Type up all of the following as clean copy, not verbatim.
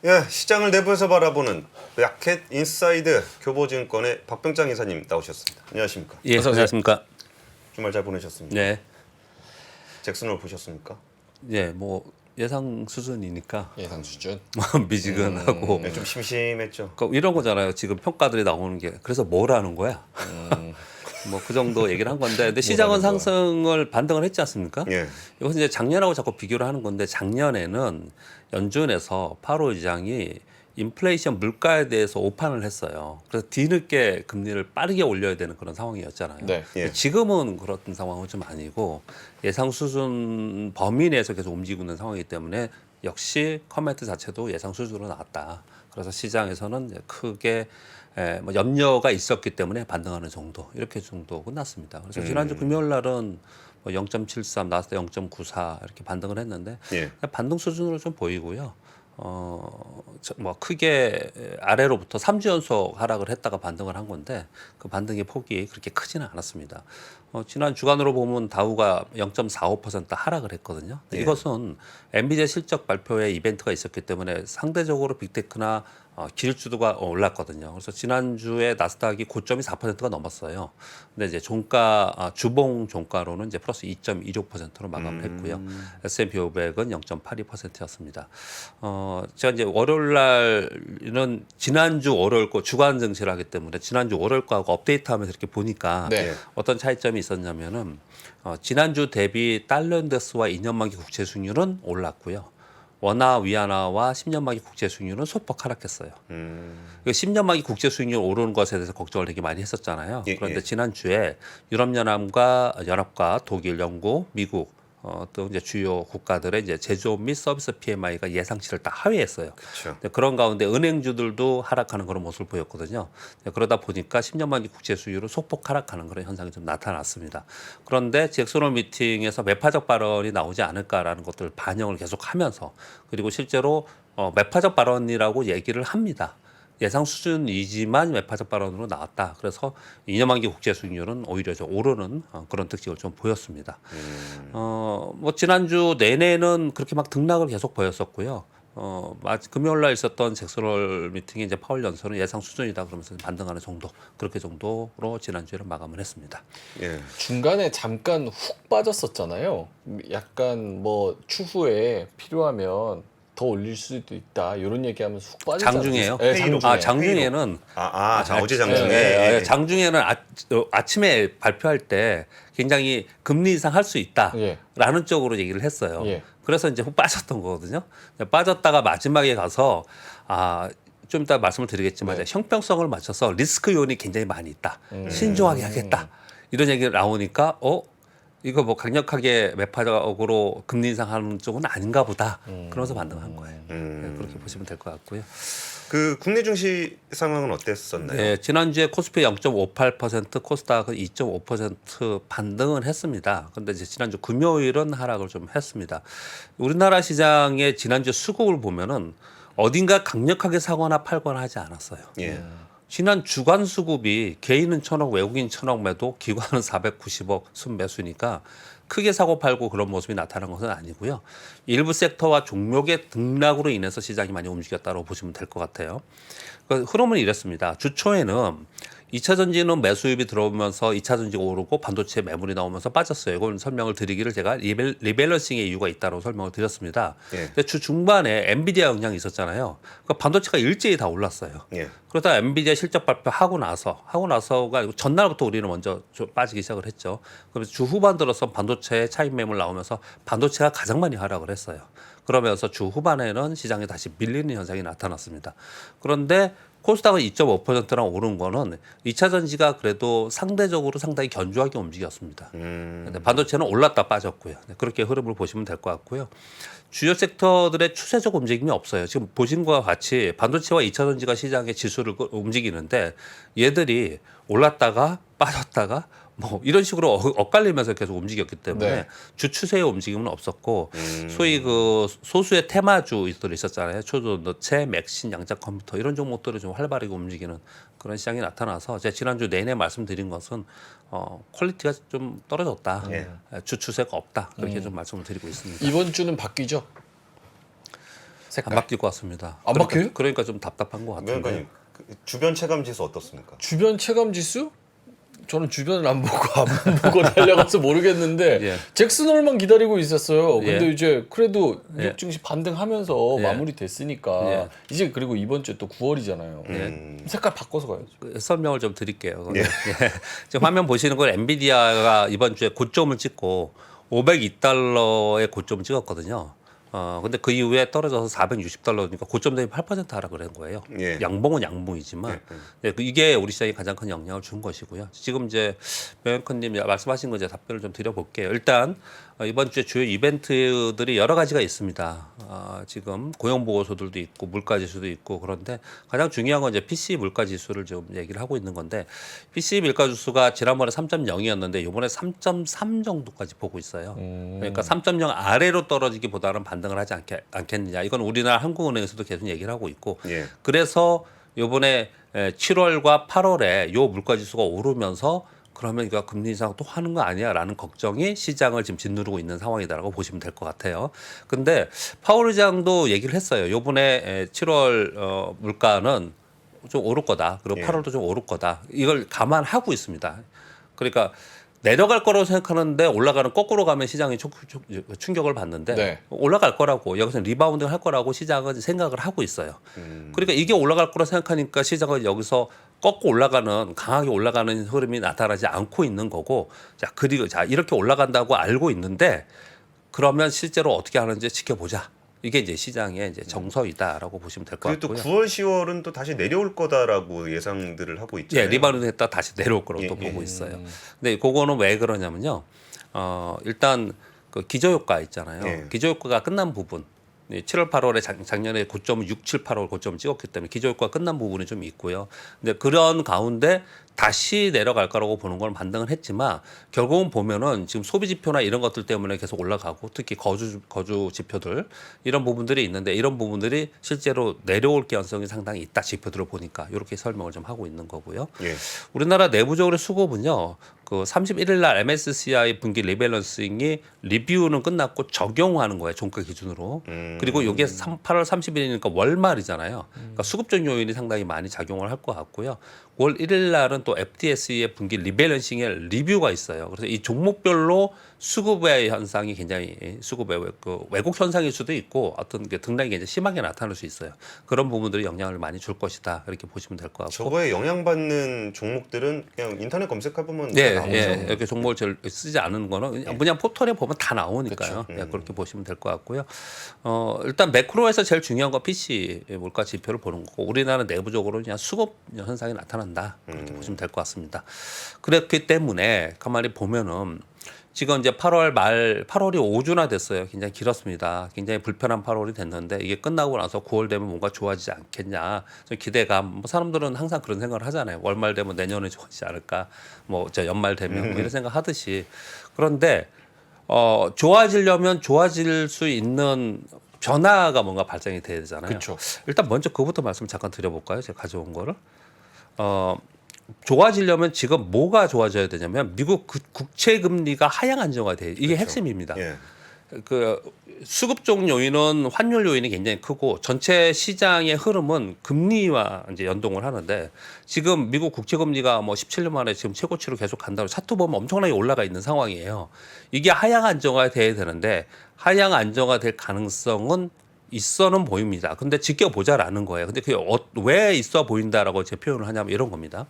예, 시장을 내부에서 바라보는 마켓 인사이드 교보증권의 박병장 이사님 나오셨습니다. 안녕하십니까? 예, 안녕하십니까? 주말 잘 보내셨습니까? 네, 잭슨홀 보셨습니까? 예, 뭐 예상 수준이니까 예상 수준. 뭐 미지근하고 네, 좀 심심했죠. 이런 거잖아요. 지금 평가들이 나오는 게 그래서 뭘 하는 거야? 뭐 그 정도 얘기를 한 건데, 근데 시장은 상승을 반등을 했지 않습니까? 예. 이것은 이제 작년하고 자꾸 비교를 하는 건데, 작년에는 연준에서 파월 의장이 인플레이션 물가에 대해서 오판을 했어요. 그래서 뒤늦게 금리를 빠르게 올려야 되는 그런 상황이었잖아요. 네. 예. 지금은 그런 상황은 좀 아니고 예상 수준 범위 내에서 계속 움직이고 있는 상황이기 때문에 역시 커멘트 자체도 예상 수준으로 나왔다. 그래서 시장에서는 이제 크게 뭐 염려가 있었기 때문에 반등하는 정도, 이렇게 정도 끝났습니다. 그래서 지난주 금요일 날은 뭐 0.73, 나스닥 0.94 이렇게 반등을 했는데 예. 반등 수준으로 좀 보이고요. 뭐 크게 아래로부터 3주 연속 하락을 했다가 반등을 한 건데, 그 반등의 폭이 그렇게 크지는 않았습니다. 지난 주간으로 보면 다우가 0.45% 하락을 했거든요. 예. 이것은 엔비디아 실적 발표회 이벤트가 있었기 때문에 상대적으로 빅테크나 기술주도가 올랐거든요. 그래서 지난주에 나스닥이 고점이 4%가 넘었어요. 근데 이제 종가, 주봉 종가로는 이제 플러스 2.26%로 마감을 했고요. S&P 500은 0.82%였습니다. 제가 이제 월요일 날은 지난주 월요일 거 주간 증시를 하기 때문에 지난주 월요일 거하고 업데이트하면서 이렇게 보니까 네. 어떤 차이점이 있었냐면은 지난주 대비 달러 인덱스와 2년 만기 국채 수익률은 올랐고요. 원화 위안화와 10년 만기 국채 수익률은 소폭 하락했어요. 10년 만기 국채 수익률 오르는 것에 대해서 걱정을 되게 많이 했었잖아요. 예, 그런데 예. 지난주에 연합과 독일, 영국, 미국 또 이제 주요 국가들의 이제 제조업 및 서비스 PMI가 예상치를 다 하회했어요. 그렇죠. 그런 가운데 은행주들도 하락하는 그런 모습을 보였거든요. 그러다 보니까 10년 만기 국채 수익률은 소폭 하락하는 그런 현상이 좀 나타났습니다. 그런데 잭슨홀 미팅에서 매파적 발언이 나오지 않을까라는 것들을 반영을 계속하면서, 그리고 실제로 매파적 발언이라고 얘기를 합니다. 예상 수준이지만 매파적 발언으로 나왔다. 그래서 2년 만기 국채 수익률은 오히려 좀 오르는 그런 특징을 좀 보였습니다. 뭐 지난주 내내는 그렇게 막 등락을 계속 보였었고요. 금요일 날 있었던 잭슨홀 미팅의 이제 파월 연설은 예상 수준이다 그러면서 반등하는 정도, 그렇게 정도로 지난주에는 마감을 했습니다. 예. 중간에 잠깐 훅 빠졌었잖아요. 약간 뭐 추후에 필요하면 더 올릴 수도 있다. 이런 얘기하면서 훅 빠졌잖아요. 장중에요? 네, 장중에. 장중에는 어제 장중에. 네, 장중에는 아침에 발표할 때 굉장히 금리 인상 할 수 있다라는 쪽으로 얘기를 했어요. 예. 그래서 이제 훅 빠졌던 거거든요. 빠졌다가 마지막에 가서 좀 이따 말씀을 드리겠지만 네. 형평성을 맞춰서 리스크 요인이 굉장히 많이 있다. 신중하게 하겠다. 이런 얘기가 나오니까 이거 뭐 강력하게 매파적으로 금리 인상하는 쪽은 아닌가 보다. 그러면서 반등한 거예요. 네, 그렇게 보시면 될 것 같고요. 그 국내 증시 상황은 어땠었나요? 네, 지난주에 코스피 0.58%, 코스닥은 2.5% 반등은 했습니다. 그런데 이제 지난주 금요일은 하락을 좀 했습니다. 우리나라 시장의 지난주 수급을 보면은 어딘가 강력하게 사거나 팔거나 하지 않았어요. 예. 지난 주간 수급이 개인은 1,000억, 외국인 1,000억 매도, 기관은 490억 순매수니까 크게 사고 팔고 그런 모습이 나타난 것은 아니고요. 일부 섹터와 종목의 등락으로 인해서 시장이 많이 움직였다고 보시면 될 것 같아요. 그 흐름은 이랬습니다. 주 초에는 2차 전지는 매수입이 들어오면서 2차 전지가 오르고 반도체 매물이 나오면서 빠졌어요. 이걸 설명을 드리기를 제가 리밸런싱의 이유가 있다고 설명을 드렸습니다. 예. 근데 주 중반에 엔비디아 영향이 있었잖아요. 그러니까 반도체가 일제히 다 올랐어요. 예. 그러다 엔비디아 실적 발표하고 나서가 전날부터 우리는 먼저 좀 빠지기 시작을 했죠. 그래서 주 후반 들어서 반도체 차익 매물 나오면서 반도체가 가장 많이 하락을 했어요. 그러면서 주 후반에는 시장에 다시 밀리는 현상이 나타났습니다. 그런데 코스닥은 2.5%랑 오른 거는 2차 전지가 그래도 상대적으로 상당히 견조하게 움직였습니다. 근데 반도체는 올랐다 빠졌고요. 그렇게 흐름을 보시면 될 것 같고요. 주요 섹터들의 추세적 움직임이 없어요. 지금 보신 것과 같이 반도체와 2차 전지가 시장의 지수를 움직이는데 얘들이 올랐다가 빠졌다가 뭐 이런 식으로 엇갈리면서 계속 움직였기 때문에 네. 주 추세의 움직임은 없었고 소위 그 소수의 테마주들이 있었잖아요. 초전도체, 맥신, 양자 컴퓨터 이런 종목들이 좀 활발하게 움직이는 그런 시장이 나타나서 제가 지난주 내내 말씀드린 것은 퀄리티가 좀 떨어졌다. 주 추세가 없다. 그렇게 좀 말씀을 드리고 있습니다. 이번 주는 바뀌죠? 색깔. 안 바뀔 것 같습니다. 안 바뀌어요? 그러니까 좀 답답한 것 같은데. 위원장님 그 주변 체감 지수 어떻습니까? 주변 체감 지수? 저는 주변을 안 보고 앞만 보고 달려가서 모르겠는데 예. 잭슨홀만 기다리고 있었어요. 근데 예. 이제 그래도 예. 미국 증시 반등하면서 예. 마무리됐으니까 예. 이제 그리고 이번 주에 또 9월이잖아요. 색깔 바꿔서 가야죠. 설명을 좀 드릴게요. 예. 예. 지금 화면 보시는 건 엔비디아가 이번 주에 고점을 찍고 502달러의 고점을 찍었거든요. 근데 그 이후에 떨어져서 460달러니까 고점 대비 8% 하락을 한 거예요. 예. 양봉은 양봉이지만 네, 이게 우리 시장에 가장 큰 영향을 준 것이고요. 지금 이제 명현크님 말씀하신 거 이제 답변을 좀 드려볼게요. 일단 이번 주에 주요 이벤트들이 여러 가지가 있습니다. 지금 고용 보고서들도 있고 물가 지수도 있고 그런데 가장 중요한 건 이제 PC 물가 지수를 좀 얘기를 하고 있는 건데 PC 물가 지수가 지난번에 3.0이었는데 이번에 3.3 정도까지 보고 있어요. 그러니까 3.0 아래로 떨어지기보다는 반등을 하지 않겠느냐. 이건 우리나라 한국은행에서도 계속 얘기를 하고 있고 예. 그래서 이번에 7월과 8월에 요 물가 지수가 오르면서 그러면 이거 금리 인상 또 하는 거 아니야라는 걱정이 시장을 지금 짓누르고 있는 상황이다라고 보시면 될 것 같아요. 근데 파월 의장도 얘기를 했어요. 요번에 7월 물가는 좀 오를 거다. 그리고 예. 8월도 좀 오를 거다. 이걸 감안하고 있습니다. 그러니까 내려갈 거라고 생각하는데 올라가는 거꾸로 가면 시장이 충격을 받는데 네. 올라갈 거라고 여기서 리바운딩 할 거라고 시장은 생각을 하고 있어요. 그러니까 이게 올라갈 거라 생각하니까 시장은 여기서 꺾고 올라가는 강하게 올라가는 흐름이 나타나지 않고 있는 거고 자 그리고 자 이렇게 올라간다고 알고 있는데 그러면 실제로 어떻게 하는지 지켜보자. 이게 이제 시장의 이제 정서이다라고 보시면 될 것 그리고 또 같고요. 9월 10월은 또 다시 내려올 거다라고 예상들을 하고 있잖아요. 예, 리바운드 했다 다시 내려올 거라고 예, 또 예. 보고 있어요. 근데 그거는 왜 그러냐면요. 일단 그 기저효과 있잖아요. 예. 기저효과가 끝난 부분. 7월, 8월에 작년에 고점을 6, 7, 8월 고점을 찍었기 때문에 기저효과가 끝난 부분이 좀 있고요. 근데 그런 가운데 다시 내려갈 거라고 보는 건 반등을 했지만 결국은 보면은 지금 소비 지표나 이런 것들 때문에 계속 올라가고 특히 거주 지표들 이런 부분들이 있는데 이런 부분들이 실제로 내려올 가능성이 상당히 있다 지표들을 보니까 이렇게 설명을 좀 하고 있는 거고요. 예. 우리나라 내부적으로 수급은요. 그 31일 날 MSCI 분기 리밸런싱이 리뷰는 끝났고 적용하는 거예요. 종가 기준으로. 그리고 이게 8월 30일이니까 월말이잖아요. 그러니까 수급적 요인이 상당히 많이 작용을 할 것 같고요. 9월 1일 날은 또 FTSE의 분기 리밸런싱의 리뷰가 있어요. 그래서 이 종목별로 수급의 현상이 굉장히 수급의 그 왜곡 현상일 수도 있고 어떤 게 등락이 이제 심하게 나타날 수 있어요. 그런 부분들이 영향을 많이 줄 것이다. 이렇게 보시면 될 것 같고. 저거에 영향받는 종목들은 그냥 인터넷 검색해보면 다 예, 나오죠. 예, 이렇게 종목을 쓰지 않은 거는 그냥 포털에 보면 다 나오니까요. 그쵸. 예, 그렇게 보시면 될 것 같고요. 일단 매크로에서 제일 중요한 건 PC 물가 지표를 보는 거고 우리나라는 내부적으로 그냥 수급 현상이 나타난다. 그렇게 보시면 될 것 같습니다. 그렇기 때문에 가만히 보면은 지금 이제 8월이 5주나 됐어요. 굉장히 길었습니다. 굉장히 불편한 8월이 됐는데 이게 끝나고 나서 9월 되면 뭔가 좋아지지 않겠냐. 좀 기대감. 뭐 사람들은 항상 그런 생각을 하잖아요. 월말 되면 내년에 좋아지지 않을까. 뭐 저 연말 되면 뭐 이런 생각 하듯이. 그런데 좋아지려면 좋아질 수 있는 변화가 뭔가 발생이 돼야 되잖아요. 그렇죠. 일단 먼저 그부터 말씀 잠깐 드려볼까요? 제가 가져온 거를. 좋아지려면 지금 뭐가 좋아져야 되냐면 미국 국채 금리가 하향 안정화돼요. 이게 핵심입니다. 예. 그 수급적 요인은 환율 요인이 굉장히 크고 전체 시장의 흐름은 금리와 이제 연동을 하는데 지금 미국 국채 금리가 뭐 17년 만에 지금 최고치로 계속 간다고 차트 보면 엄청나게 올라가 있는 상황이에요. 이게 하향 안정화 돼야 되는데 하향 안정화 될 가능성은 있어는 보입니다. 근데 지켜보자라는 거예요. 근데 그게 왜 있어 보인다라고 제 표현을 하냐면 이런 겁니다.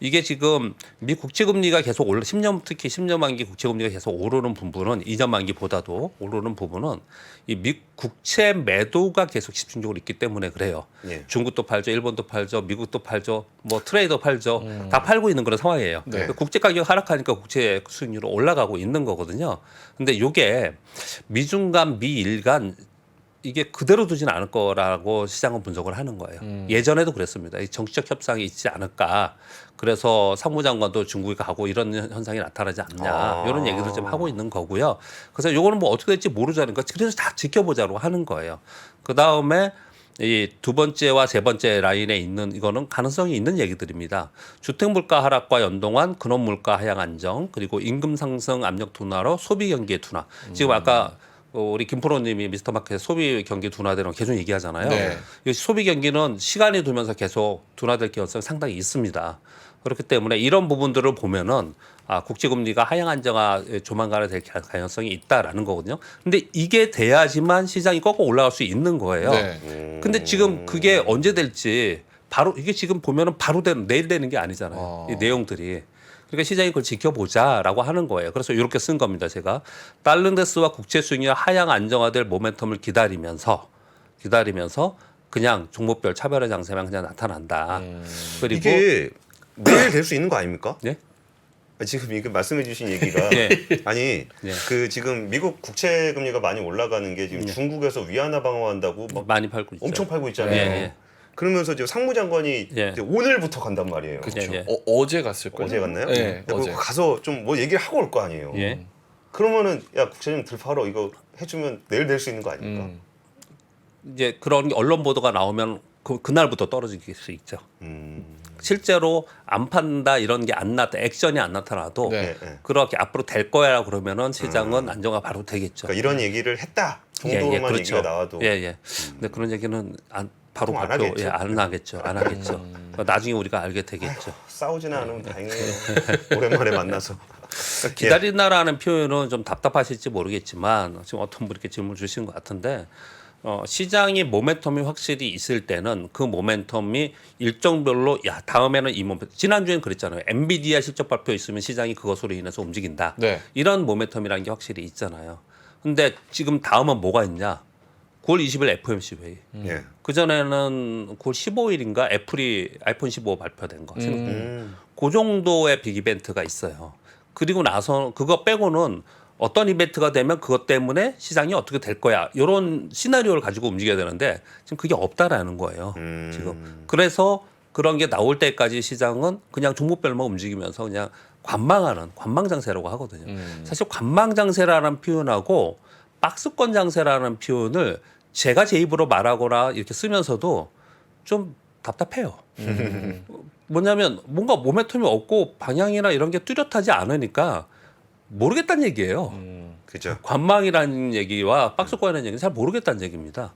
이게 지금 미 국채 금리가 계속 올라 10년 특히 10년 만기 국채 금리가 계속 오르는 부분은 2년 만기보다도 오르는 부분은 이 미 국채 매도가 계속 집중적으로 있기 때문에 그래요. 예. 중국도 팔죠, 일본도 팔죠, 미국도 팔죠, 뭐 트레이더 팔죠. 다 팔고 있는 그런 상황이에요. 네. 국제 가격 하락하니까 국채 수익률이 올라가고 있는 거거든요. 근데 이게 미중 간 미일 간 이게 그대로 두지는 않을 거라고 시장은 분석을 하는 거예요. 예전에도 그랬습니다. 이 정치적 협상이 있지 않을까. 그래서 상무장관도 중국에 가고 이런 현상이 나타나지 않냐. 이런 얘기를 좀 하고 있는 거고요. 그래서 요거는 뭐 어떻게 될지 모르자는 거. 그래서 다 지켜보자고 하는 거예요. 그 다음에 이 두 번째와 세 번째 라인에 있는 이거는 가능성이 있는 얘기들입니다. 주택 물가 하락과 연동한 근원 물가 하향 안정 그리고 임금 상승 압력 둔화로 소비 경기의 둔화. 지금 아까 우리 김프로님이 미스터마켓 소비 경기 둔화되는 거 계속 얘기하잖아요. 네. 이 소비 경기는 시간이 두면서 계속 둔화될 가능성이 상당히 있습니다. 그렇기 때문에 이런 부분들을 보면은 국제금리가 하향 안정화 조만간에 될 가능성이 있다라는 거거든요. 근데 이게 돼야지만 시장이 꺾어 올라갈 수 있는 거예요. 네. 근데 지금 그게 언제 될지 바로 이게 지금 보면은 바로 내일 되는 게 아니잖아요. 이 내용들이. 그러니까 시장이 그걸 지켜보자라고 하는 거예요. 그래서 이렇게 쓴 겁니다. 제가 달러인덱스와 국채 수익이 하향 안정화될 모멘텀을 기다리면서 그냥 종목별 차별화 장세만 그냥 나타난다. 그리고 이게 내일 될 수 있는 거 아닙니까? 예? 지금 이게 말씀해주신 얘기가 예. 아니 예. 그 지금 미국 국채 금리가 많이 올라가는 게 지금 중국에서 위안화 방어한다고 막 많이 팔고 있죠. 엄청 팔고 있잖아요. 예, 예. 그러면서 지금 상무장관이 예. 이제 오늘부터 간단 말이에요. 그죠, 예. 어제 갔을 거예요. 어제 갔나요? 네, 근데 어제. 그거 가서 좀 뭐 얘기를 하고 올 거 아니에요. 예. 그러면은 야 국채 좀 들팔어 이거 해주면 내일 될 수 있는 거 아닙니까? 이제 그런 게 언론 보도가 나오면 그날부터 떨어질 수 있죠. 음. 실제로 안 판다 이런 게 안 나타 액션이 안 나타나도 네. 네. 그렇게 앞으로 될 거야 그러면은 시장은 안정화 바로 되겠죠. 그러니까 이런 얘기를 했다 정도로만 얘기가 나와도 예. 근데 그런 얘기는 바로 보통 안 발표 하겠죠. 안 하겠죠. 안 하겠죠. 나중에 우리가 알게 되겠죠. 싸우지는 않으면 다행이에요. 오랜만에 만나서 기다린다라는 표현은 좀 답답하실지 모르겠지만 지금 어떤 분이 이렇게 질문 주신 것 같은데 시장이 모멘텀이 확실히 있을 때는 그 모멘텀이 일정별로 야 다음에는 이 모멘텀 지난주엔 그랬잖아요. 엔비디아 실적 발표 있으면 시장이 그것으로 인해서 움직인다. 네. 이런 모멘텀이라는 게 확실히 있잖아요. 근데 지금 다음은 뭐가 있냐? 9월 20일 FOMC 회의. 예. 그전에는 9월 15일인가 애플이 아이폰 15 발표된 거. 그 정도의 빅 이벤트가 있어요. 그리고 나서 그거 빼고는 어떤 이벤트가 되면 그것 때문에 시장이 어떻게 될 거야. 이런 시나리오를 가지고 움직여야 되는데 지금 그게 없다라는 거예요. 지금. 그래서 그런 게 나올 때까지 시장은 그냥 종목별만 움직이면서 그냥 관망 장세라고 하거든요. 사실 관망 장세라는 표현하고 박스권 장세라는 표현을 제가 제 입으로 말하거나 이렇게 쓰면서도 좀 답답해요. 뭐냐면 뭔가 모멘텀이 없고 방향이나 이런 게 뚜렷하지 않으니까 모르겠다는 얘기예요. 그죠. 관망이라는 얘기와 박스권이라는 얘기는 잘 모르겠다는 얘기입니다.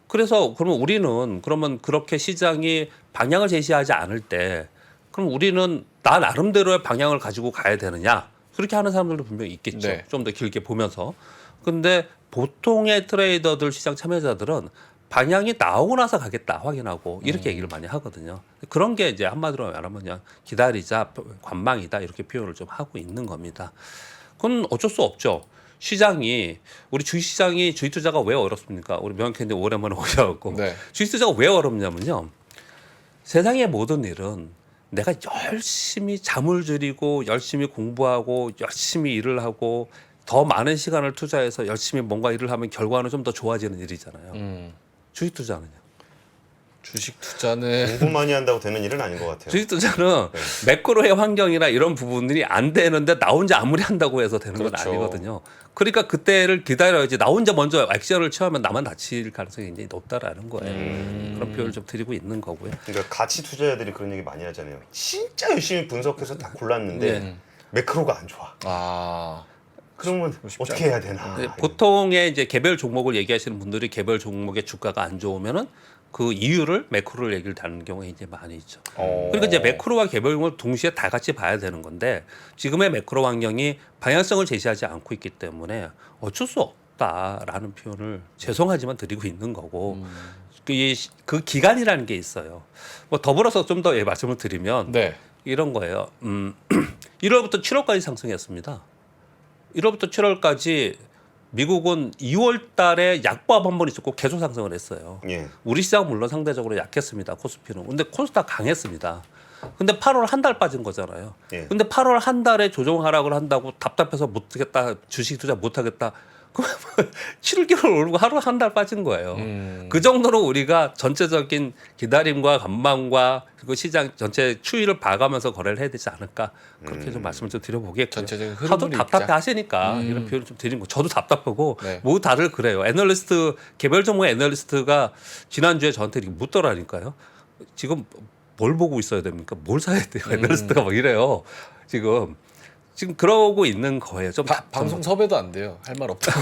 그래서 그러면 우리는 그러면 그렇게 시장이 방향을 제시하지 않을 때 그럼 우리는 나 나름대로의 방향을 가지고 가야 되느냐 그렇게 하는 사람들도 분명히 있겠죠. 네. 좀 더 길게 보면서. 근데 보통의 트레이더들 시장 참여자들은 방향이 나오고 나서 가겠다 확인하고 이렇게 얘기를 많이 하거든요. 그런 게 이제 한마디로 말하면 그냥 기다리자 관망이다 이렇게 표현을 좀 하고 있는 겁니다. 그건 어쩔 수 없죠. 시장이 우리 주식시장이 주식 투자가 왜 어렵습니까? 우리 명현캔디 오랜만에 오셔갖고 네. 주식 투자가 왜 어렵냐면요. 세상의 모든 일은 내가 열심히 잠을 줄이고 열심히 공부하고 열심히 일을 하고 더 많은 시간을 투자해서 열심히 뭔가 일을 하면 결과는 좀 더 좋아지는 일이잖아요. 주식 투자는요. 주식 투자는 공부 많이 한다고 되는 일은 아닌 것 같아요. 주식 투자는 매크로의 환경이나 이런 부분들이 안 되는데 나 혼자 아무리 한다고 해서 되는 건 그렇죠. 아니거든요. 그러니까 그때를 기다려야지 나 혼자 먼저 액션을 취하면 나만 다칠 가능성이 굉장히 높다라는 거예요. 그런 표현을 좀 드리고 있는 거고요. 그러니까 가치 투자자들이 그런 얘기 많이 하잖아요. 진짜 열심히 분석해서 다 골랐는데 매크로가 안 좋아. 아 그러면 어떻게 해야 되나? 네, 보통의 이제 개별 종목을 얘기하시는 분들이 개별 종목의 주가가 안 좋으면은 그 이유를 매크로를 얘기를 다는 경우가 이제 많이 있죠. 그러니까 이제 매크로와 개별종을 동시에 다 같이 봐야 되는 건데 지금의 매크로 환경이 방향성을 제시하지 않고 있기 때문에 어쩔 수 없다라는 표현을 죄송하지만 드리고 있는 거고 그 기간이라는 게 있어요. 뭐 더불어서 좀 더 말씀을 드리면 네. 이런 거예요. 1월부터 7월까지 상승했습니다. 1월부터 7월까지 미국은 2월 달에 약보합 한 번 있었고 계속 상승을 했어요. 예. 우리 시장은 물론 상대적으로 약했습니다. 코스피는. 근데 코스닥 강했습니다. 근데 8월 한 달 빠진 거잖아요. 예. 근데 8월 한 달에 조정 하락을 한다고 답답해서 못 하겠다. 주식 투자 못 하겠다. 그러면 7개월 오르고 하루 한 달 빠진 거예요. 그 정도로 우리가 전체적인 기다림과 관망과 그 시장 전체 추이를 봐가면서 거래를 해야 되지 않을까 그렇게 좀 말씀을 좀 드려보겠고요. 전체적인 흐름을 하도 답답해 읽자. 하시니까 이런 표현을 좀 드린 거. 저도 답답하고 네. 뭐 다들 그래요. 애널리스트 개별 종목 애널리스트가 지난주에 저한테 이렇게 묻더라니까요. 지금 뭘 보고 있어야 됩니까? 뭘 사야 돼요? 애널리스트가 막 이래요. 지금 지금 그러고 있는 거예요. 좀 방송 섭외도 안 돼요. 할 말 없다고.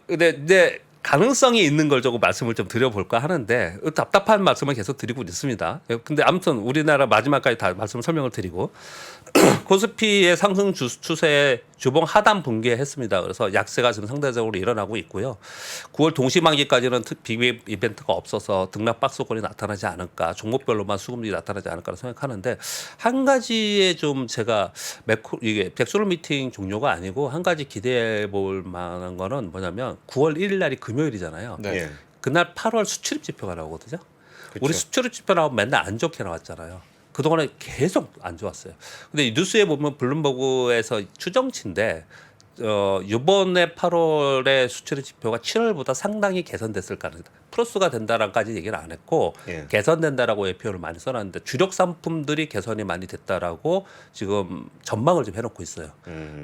근데 이제 가능성이 있는 걸 조금 말씀을 좀 드려볼까 하는데 답답한 말씀을 계속 드리고 있습니다. 근데 아무튼 우리나라 마지막까지 다 말씀을 설명을 드리고 코스피의 상승 추세 주봉 하단 붕괴했습니다. 그래서 약세가 지금 상대적으로 일어나고 있고요. 9월 동시만기까지는 빅 이벤트가 없어서 등락 박스권이 나타나지 않을까, 종목별로만 수급이 나타나지 않을까 생각하는데 한 가지에 좀 제가 이게 백수로 미팅 종료가 아니고 한 가지 기대해 볼 만한 거는 뭐냐면 9월 1일 날이 금요일이잖아요. 네. 예. 그날 8월 수출입 지표가 나오거든요. 그쵸. 우리 수출입 지표 나오면 맨날 안 좋게 나왔잖아요. 그동안에 계속 안 좋았어요. 근데 이 뉴스에 보면 블룸버그에서 추정치인데 이번에 8월에 수출입 지표가 7월보다 상당히 개선됐을 가능성, 플러스가 된다라까지 얘기를 안 했고 예. 개선된다라고의 표현을 많이 써놨는데 주력 상품들이 개선이 많이 됐다라고 지금 전망을 좀 해놓고 있어요.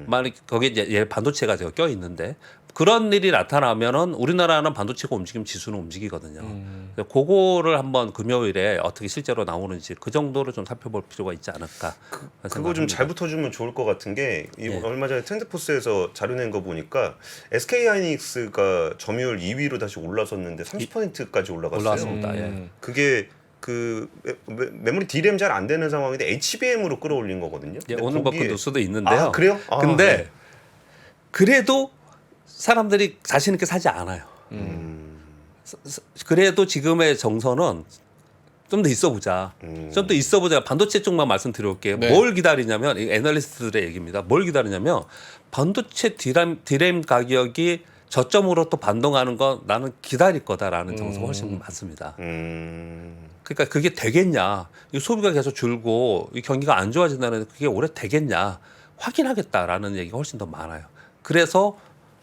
만약 거기에 이제 반도체가 제가 껴 있는데 그런 일이 나타나면은 우리나라는 반도체가 움직이면 지수는 움직이거든요. 그래서 그거를 한번 금요일에 어떻게 실제로 나오는지 그 정도로 좀 살펴볼 필요가 있지 않을까. 그거 좀 잘 붙어주면 좋을 것 같은 게 예. 얼마 전에 트렌드포스에서 자료 낸 거 보니까 SK하이닉스가 점유율 2위로 다시 올라섰는데 30%까지 올라갔어요. 올라왔습니다. 예. 그게 그 메모리 D램 잘 안 되는 상황인데 HBM으로 끌어올린 거거든요. 예, 근데 오늘 그 거기에- 뉴스도 있는데요. 아, 그래요? 아, 근데 네. 그래도 사람들이 자신 있게 사지 않아요. 그래도 지금의 정서는 좀 더 있어 보자. 좀 더 있어 보자. 반도체 쪽만 말씀드릴게요. 네. 뭘 기다리냐면 이 애널리스트들의 얘기입니다. 뭘 기다리냐면 반도체 디램 가격이 저점으로 또 반동하는 건 나는 기다릴 거다라는 정서가 훨씬 많습니다. 그러니까 그게 되겠냐? 이 소비가 계속 줄고 이 경기가 안 좋아진다는 그게 오래 되겠냐? 확인하겠다라는 얘기가 훨씬 더 많아요. 그래서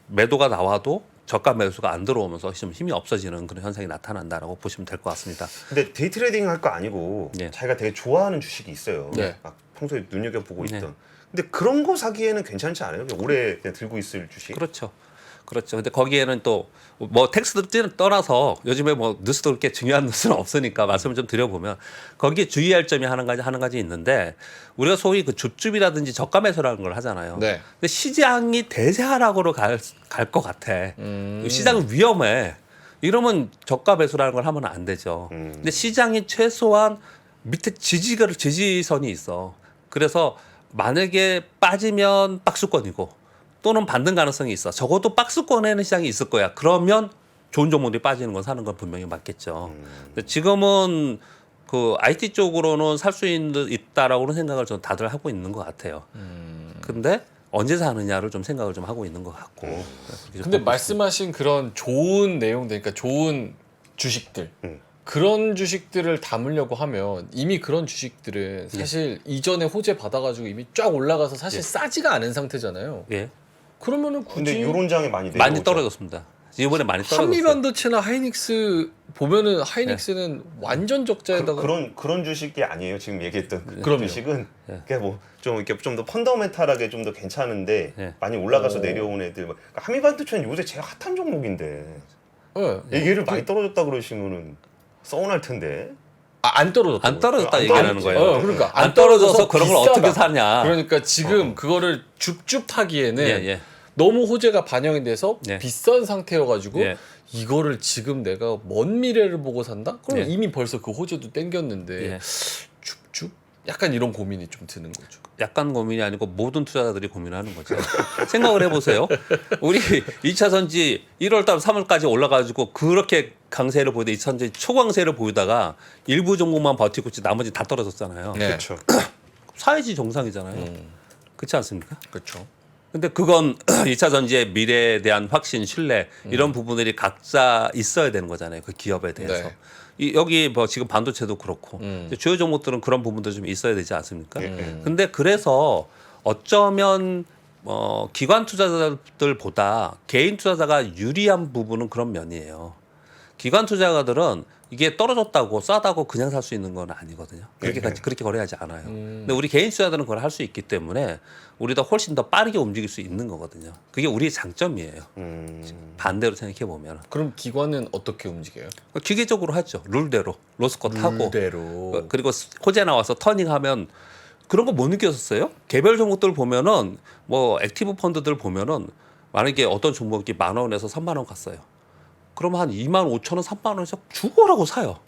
매도가 나와도 저가 매수가 안 들어오면서 좀 힘이 없어지는 그런 현상이 나타난다라고 보시면 될 것 같습니다. 근데 데이 트레이딩 할 거 아니고 네. 자기가 되게 좋아하는 주식이 있어요. 네. 막 평소에 눈여겨보고 네. 있던. 근데 그런 거 사기에는 괜찮지 않아요? 그냥 오래 그냥 들고 있을 주식. 그렇죠. 그렇죠. 근데 거기에는 또 뭐 텍스트 떠나서 요즘에 뭐 뉴스도 그렇게 중요한 뉴스는 없으니까 말씀을 좀 드려보면 거기에 주의할 점이 하는 가지 있는데 우리가 소위 그 줍줍이라든지 저가 매수라는 걸 하잖아요. 네. 근데 시장이 대세하락으로 갈 것 같아. 시장은 위험해. 이러면 저가 매수라는 걸 하면 안 되죠. 근데 시장이 최소한 밑에 지지선이 있어. 그래서 만약에 빠지면 박수권이고 또는 받는 가능성이 있어. 적어도 박스권에는 시장이 있을 거야. 그러면 좋은 종목들이 빠지는 건 사는 건 분명히 맞겠죠. 근데 지금은 그 IT 쪽으로는 살 수 있다라고는 생각을 좀 다들 하고 있는 것 같아요. 근데 언제 사느냐를 좀 생각을 좀 하고 있는 것 같고. 그렇게 좀 근데 보고 말씀하신 그런 좋은 내용들, 그러니까 좋은 주식들, 그런 주식들을 담으려고 하면 이미 그런 주식들은 사실 이전에 호재 받아가지고 이미 쫙 올라가서 사실 싸지가 않은 상태잖아요. 예. 그러면은 근데 굳이 유론장에 많이 내려오죠. 많이 떨어졌습니다. 이번에 많이 떨어졌어요. 한미반도체나 하이닉스 보면은 하이닉스는 완전 적자에다가 그런 주식이 아니에요. 지금 얘기했던 그 그럼요. 주식은 예. 그냥 뭐 좀 이렇게 좀 더 펀더멘탈하게 좀 더 괜찮은데 예. 많이 올라가서 오. 내려온 애들. 그러니까 한미반도체는 요새 제일 핫한 종목인데 예. 얘기를 많이 떨어졌다 그러시면은 서운할 텐데. 안 떨어졌다. 안 떨어졌다 안 얘기하는 떨어졌지. 거예요. 그러니까 안 떨어져서 그런 걸 비싸다. 어떻게 사냐. 그러니까 지금 그거를 줍줍하기에는 예, 예. 너무 호재가 반영이 돼서 예. 비싼 상태여가지고 예. 이거를 지금 내가 먼 미래를 보고 산다? 그럼 예. 이미 벌써 그 호재도 땡겼는데 예. 줍줍? 약간 이런 고민이 좀 드는 거죠. 약간 고민이 아니고 모든 투자자들이 고민하는 거죠. 생각을 해보세요. 우리 2차 전지 1월달 3월까지 올라가지고 그렇게 강세를 보이다 2차 전지 초강세를 보이다가 일부 종목만 버티고 있지 나머지 다 떨어졌잖아요. 네. 그렇죠. 사회지 정상이잖아요. 그렇지 않습니까? 그렇죠. 근데 그건 2차 전지의 미래에 대한 확신, 신뢰 이런 부분들이 각자 있어야 되는 거잖아요. 그 기업에 대해서. 네. 여기 뭐 지금 반도체도 그렇고 주요 종목들은 그런 부분도 좀 있어야 되지 않습니까? 근데 그래서 어쩌면 기관 투자자들보다 개인 투자자가 유리한 부분은 그런 면이에요. 기관 투자자들은 이게 떨어졌다고 싸다고 그냥 살 수 있는 건 아니거든요. 그렇게 거래하지 않아요. 근데 우리 개인 투자자들은 그걸 할 수 있기 때문에 우리도 훨씬 더 빠르게 움직일 수 있는 거거든요. 그게 우리의 장점이에요. 반대로 생각해 보면 그럼 기관은 어떻게 움직여요? 기계적으로 하죠. 룰대로 로스컷 하고 룰대로. 그리고 호재 나와서 터닝하면 그런 거 못 느꼈었어요? 개별 종목들 보면은 뭐 액티브 펀드들 보면은 만약에 어떤 종목이 10,000원에서 30,000원 갔어요. 그러면 한 25,000원, 30,000원에서 죽어라고 사요.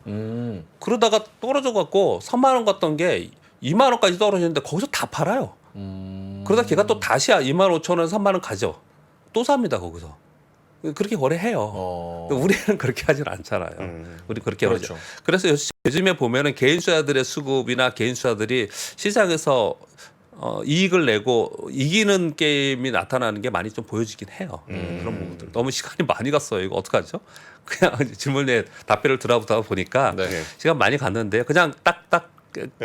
그러다가 떨어져 갖고 30,000원 갔던 게 20,000원까지 떨어지는데 거기서 다 팔아요. 그러다 걔가 또 다시 25,000원, 30,000원 가죠. 또 삽니다 거기서. 그렇게 거래해요. 우리는 그렇게 하진 않잖아요. 우리 그렇게 그렇죠. 하죠. 그래서 요즘에 보면은 개인 투자들의 수급이나 개인 투자들이 시장에서 이익을 내고 이기는 게임이 나타나는 게 많이 좀 보여지긴 해요. 그런 부분들. 너무 시간이 많이 갔어요. 이거 어떡하죠? 그냥 질문에 답변을 들어보다 보니까 네. 시간 많이 갔는데 그냥 딱딱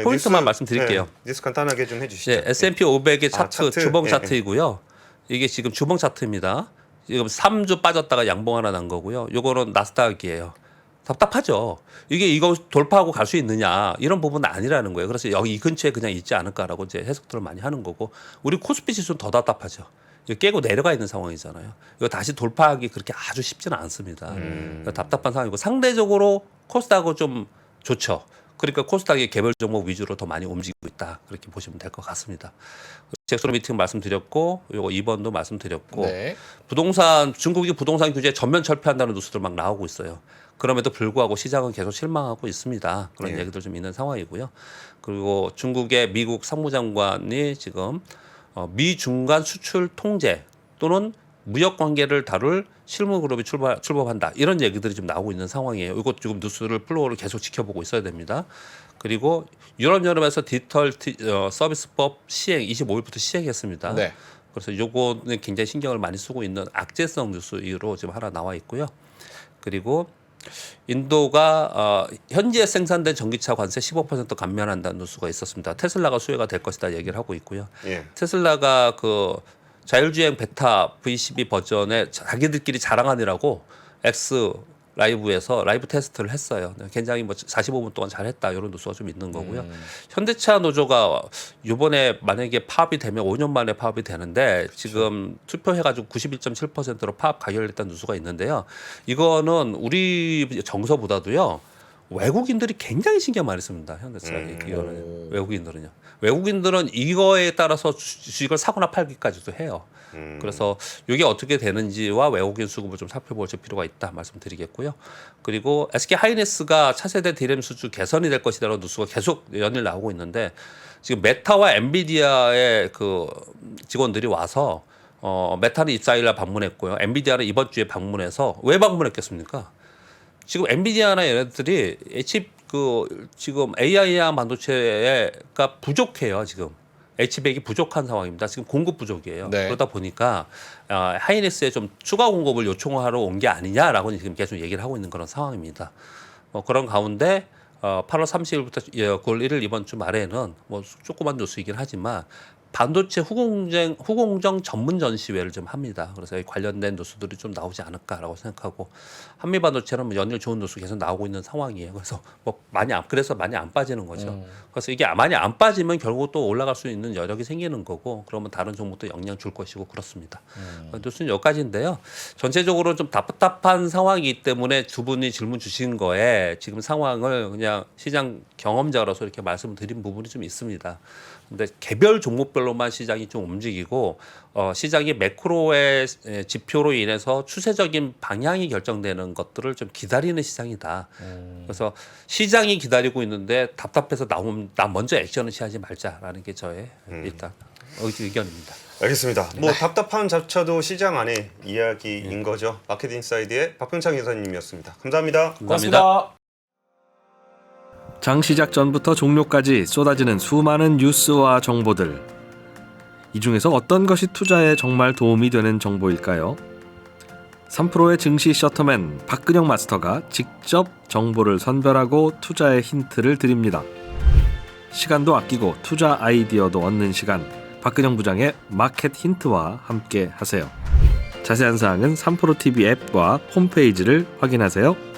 포인트만 말씀드릴게요. 뉴스 간단하게 좀 해주시죠. 네, S&P 500의 차트, 차트. 주봉 예, 차트이고요. 이게 지금 주봉 차트입니다. 지금 3주 빠졌다가 양봉 하나 난 거고요. 요거는 나스닥이에요. 답답하죠. 이거 돌파하고 갈 수 있느냐 이런 부분은 아니라는 거예요. 그래서 여기 이 근처에 그냥 있지 않을까라고 이제 해석들을 많이 하는 거고 우리 코스피 지수는 더 답답하죠. 이거 깨고 내려가 있는 상황이잖아요. 이거 다시 돌파하기 그렇게 아주 쉽지는 않습니다. 그러니까 답답한 상황이고 상대적으로 코스닥은 좀 좋죠. 그러니까 코스닥이 개별 종목 위주로 더 많이 움직이고 있다. 그렇게 보시면 될 것 같습니다. 잭소노 미팅 말씀드렸고 요거 2번도 말씀드렸고 네. 부동산 중국이 부동산 규제 전면 철폐한다는 뉴스들 막 나오고 있어요. 그럼에도 불구하고 시장은 계속 실망하고 있습니다. 그런 얘기들 좀 있는 상황이고요. 그리고 중국의 미국 상무장관이 지금 미중간 수출 통제 또는 무역 관계를 다룰 실무 그룹이 출범한다. 이런 얘기들이 좀 나오고 있는 상황이에요. 이것 지금 뉴스를 플로우를 계속 지켜보고 있어야 됩니다. 그리고 유럽연합에서 디지털 서비스법 시행 25일부터 시행했습니다. 네. 그래서 요거는 굉장히 신경을 많이 쓰고 있는 악재성 뉴스로 지금 하나 나와 있고요. 그리고 인도가 현지에 생산된 전기차 관세 15% 감면한다는 뉴스가 있었습니다. 테슬라가 수혜가 될 것이다 얘기를 하고 있고요. 예. 테슬라가 그 자율주행 베타 V12 버전에 자기들끼리 자랑하느라고 X 라이브에서 라이브 테스트를 했어요. 굉장히 뭐 45분 동안 잘했다 이런 뉴스가 좀 있는 거고요. 현대차 노조가 이번에 만약에 파업이 되면 5년 만에 파업이 되는데 지금 투표해가지고 91.7%로 파업 가결됐다는 뉴스가 있는데요. 이거는 우리 정서보다도요. 외국인들이 굉장히 신경 많이 씁니다. 현대차 이거는 외국인들은요. 외국인들은 이거에 따라서 주식을 사거나 팔기까지도 해요. 그래서 이게 어떻게 되는지와 외국인 수급을 좀 살펴볼 필요가 있다 말씀드리겠고요. 그리고 SK 하이닉스가 차세대 디램 수주 개선이 될 것이라는 뉴스가 계속 연일 나오고 있는데 지금 메타와 엔비디아의 그 직원들이 와서 메타는 24일날 방문했고요. 엔비디아는 이번 주에 방문해서 왜 방문했겠습니까? 지금 엔비디아나 얘네들이 지금 AI랑 반도체가 부족해요. 지금 H100이 부족한 상황입니다. 지금 공급 부족이에요. 네. 그러다 보니까 하이닉스에 좀 추가 공급을 요청하러 온 게 아니냐라고 지금 계속 얘기를 하고 있는 그런 상황입니다. 그런 가운데 8월 30일부터 9월 1일 이번 주 말에는 뭐 조그만 뉴스이긴 하지만 반도체 후공정 전문 전시회를 좀 합니다. 그래서 관련된 뉴스들이 좀 나오지 않을까라고 생각하고 한미 반도체는 뭐 연일 좋은 뉴스 계속 나오고 있는 상황이에요. 그래서 뭐 많이 안 빠지는 거죠. 그래서 이게 많이 안 빠지면 결국 또 올라갈 수 있는 여력이 생기는 거고 그러면 다른 종목도 영향 줄 것이고 그렇습니다. 뉴스는 여기까지인데요. 전체적으로 좀 답답한 상황이기 때문에 두 분이 질문 주신 거에 지금 상황을 그냥 시장 경험자로서 이렇게 말씀드린 부분이 좀 있습니다. 근데 개별 종목별로만 시장이 좀 움직이고 시장이 매크로의 지표로 인해서 추세적인 방향이 결정되는 것들을 좀 기다리는 시장이다. 그래서 시장이 기다리고 있는데 답답해서 나 먼저 액션을 취하지 말자라는 게 저의 일단 의견입니다. 알겠습니다. 뭐 답답한 자차도 시장 안에 이야기인 거죠. 마켓 인사이드의 박병창 이사님이었습니다. 감사합니다. 고맙습니다. 장 시작 전부터 종료까지 쏟아지는 수많은 뉴스와 정보들. 이 중에서 어떤 것이 투자에 정말 도움이 되는 정보일까요? 3프로의 증시 셔터맨 박근영 마스터가 직접 정보를 선별하고 투자의 힌트를 드립니다. 시간도 아끼고 투자 아이디어도 얻는 시간, 박근영 부장의 마켓 힌트와 함께 하세요. 자세한 사항은 3프로 TV 앱과 홈페이지를 확인하세요.